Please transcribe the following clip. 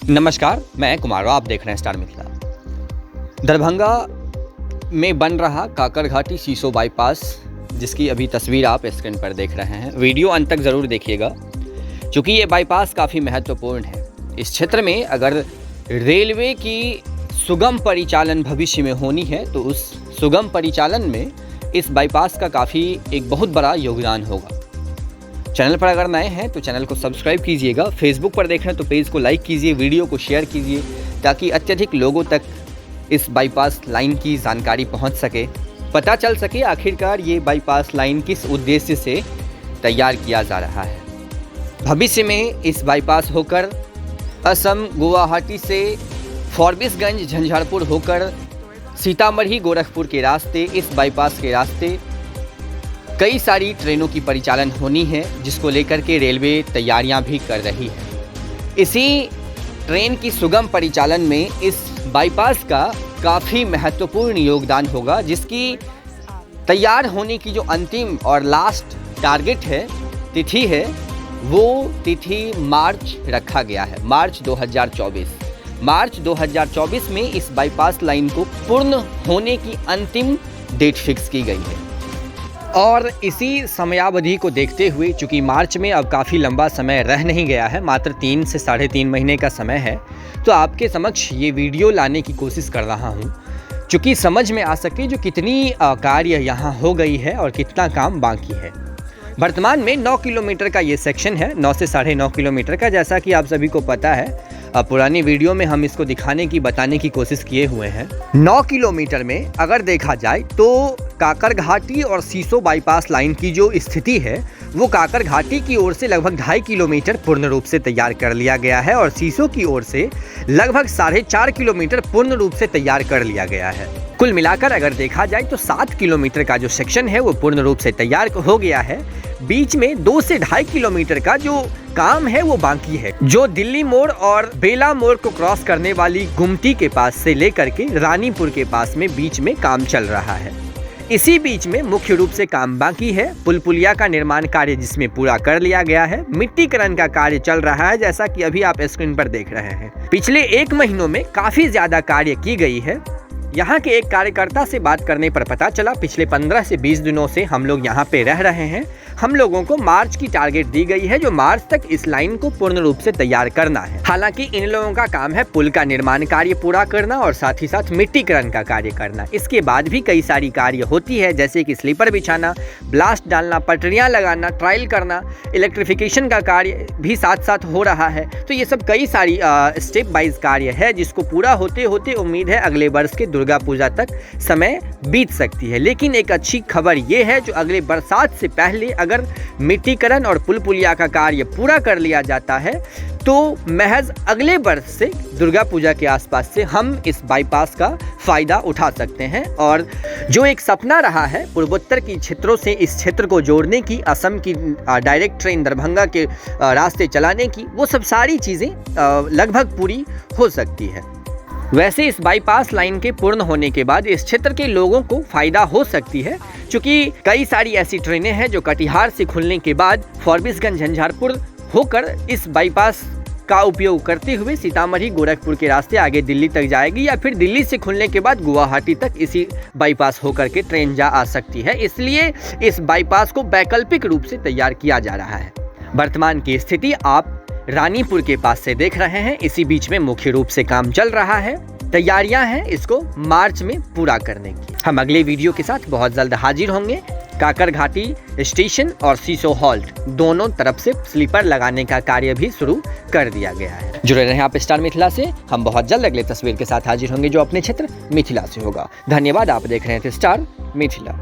नमस्कार, मैं कुमार, आप देख रहे हैं स्टार मिथिला। दरभंगा में बन रहा काकरघाटी सीसो बाईपास, जिसकी अभी तस्वीर आप स्क्रीन पर देख रहे हैं। वीडियो अंत तक ज़रूर देखिएगा, क्योंकि ये बाईपास काफ़ी महत्वपूर्ण है। इस क्षेत्र में अगर रेलवे की सुगम परिचालन भविष्य में होनी है, तो उस सुगम परिचालन में इस बाईपास का काफ़ी एक बहुत बड़ा योगदान होगा। चैनल पर अगर नए हैं तो चैनल को सब्सक्राइब कीजिएगा। फेसबुक पर देख रहे हैं तो पेज को लाइक कीजिए, वीडियो को शेयर कीजिए, ताकि अत्यधिक लोगों तक इस बाईपास लाइन की जानकारी पहुंच सके, पता चल सके आखिरकार ये बाईपास लाइन किस उद्देश्य से तैयार किया जा रहा है। भविष्य में इस बाईपास होकर असम गुवाहाटी से फॉरबिसगंज झंझारपुर होकर सीतामढ़ी गोरखपुर के रास्ते, इस बाईपास के रास्ते कई सारी ट्रेनों की परिचालन होनी है, जिसको लेकर के रेलवे तैयारियां भी कर रही है। इसी ट्रेन की सुगम परिचालन में इस बाईपास का काफ़ी महत्वपूर्ण योगदान होगा, जिसकी तैयार होने की जो अंतिम और लास्ट टारगेट है, तिथि है, वो तिथि मार्च रखा गया है, मार्च 2024। मार्च 2024 में इस बाईपास लाइन को पूर्ण होने की अंतिम डेट फिक्स की गई है। और इसी समयावधि को देखते हुए, चूँकि मार्च में अब काफ़ी लंबा समय रह नहीं गया है, मात्र 3 से 3.5 महीने का समय है, तो आपके समक्ष ये वीडियो लाने की कोशिश कर रहा हूँ, चूँकि समझ में आ सके जो कितनी कार्य यहाँ हो गई है और कितना काम बाकी है। वर्तमान में 9 किलोमीटर का ये सेक्शन है, 9 से 9.5 किलोमीटर का, जैसा कि आप सभी को पता है। पुरानी वीडियो में हम इसको दिखाने की, बताने की कोशिश किए हुए हैं। 9 किलोमीटर में अगर देखा जाए तो काकरघाटी और सीसो बाईपास लाइन की जो स्थिति है, वो काकरघाटी की ओर से लगभग 2.5 किलोमीटर पूर्ण रूप से तैयार कर लिया गया है और सीसो की ओर से लगभग 4.5 किलोमीटर पूर्ण रूप से तैयार कर लिया गया है। कुल मिलाकर अगर देखा जाए तो 7 किलोमीटर का जो सेक्शन है वो पूर्ण रूप से तैयार हो गया है। बीच में 2 से 2.5 किलोमीटर का जो काम है वो बाकी है, जो दिल्ली मोड़ और बेला मोड़ को क्रॉस करने वाली गुमटी के पास से लेकर के रानीपुर के पास में बीच में काम चल रहा है। इसी बीच में मुख्य रूप से काम बाकी है। पुल पुलिया का निर्माण कार्य जिसमें पूरा कर लिया गया है, मिट्टीकरण का कार्य चल रहा है, जैसा कि अभी आप स्क्रीन पर देख रहे हैं। पिछले 1 महीनों में काफी ज्यादा कार्य की गई है। यहाँ के एक कार्यकर्ता से बात करने पर पता चला, पिछले 15 से 20 दिनों से हम लोग यहाँ पे रह रहे हैं। हम लोगों को मार्च की टारगेट दी गई है, जो मार्च तक इस लाइन को पूर्ण रूप से तैयार करना है। हालांकि इन लोगों का काम है पुल का निर्माण कार्य पूरा करना और साथ ही साथ मिट्टीकरण का कार्य करना। इसके बाद भी कई सारी कार्य होती है, जैसे कि स्लीपर बिछाना, ब्लास्ट डालना, पटरियां लगाना, ट्रायल करना, इलेक्ट्रिफिकेशन का कार्य भी साथ साथ हो रहा है। तो ये सब कई सारी स्टेप वाइज कार्य है, जिसको पूरा होते होते उम्मीद है अगले वर्ष के दुर्गा पूजा तक समय बीत सकती है। लेकिन एक अच्छी खबर ये है, जो अगले बरसात से पहले अगर मिट्टीकरण और पुल पुलिया का कार्य पूरा कर लिया जाता है, तो महज अगले वर्ष से दुर्गा पूजा के आसपास से हम इस बाईपास का फायदा उठा सकते हैं। और जो एक सपना रहा है पूर्वोत्तर की क्षेत्रों से इस क्षेत्र को जोड़ने की, असम की डायरेक्ट ट्रेन दरभंगा के रास्ते चलाने की, वो सब सारी चीज़ें लगभग पूरी हो सकती है। वैसे इस बाईपास लाइन के पूर्ण होने के बाद इस क्षेत्र के लोगों को फायदा हो सकती है, क्योंकि कई सारी ऐसी ट्रेनें हैं जो कटिहार से खुलने के बाद फॉरबिसगंज झंझारपुर होकर इस बाईपास का उपयोग करते हुए सीतामढ़ी गोरखपुर के रास्ते आगे दिल्ली तक जाएगी, या फिर दिल्ली से खुलने के बाद गुवाहाटी तक इसी बाईपास होकर के ट्रेन जा आ सकती है। इसलिए इस बाईपास को वैकल्पिक रूप से तैयार किया जा रहा है। वर्तमान की स्थिति आप रानीपुर के पास से देख रहे हैं। इसी बीच में मुख्य रूप से काम चल रहा है, तैयारियां हैं इसको मार्च में पूरा करने की। हम अगले वीडियो के साथ बहुत जल्द हाजिर होंगे। काकरघाटी स्टेशन और सीसो हॉल्ट दोनों तरफ से स्लीपर लगाने का कार्य भी शुरू कर दिया गया है। जुड़े रहें आप स्टार मिथिला से। हम बहुत जल्द अगले तस्वीर के साथ हाजिर होंगे, जो अपने क्षेत्र मिथिला से होगा। धन्यवाद, आप देख रहे थे स्टार मिथिला।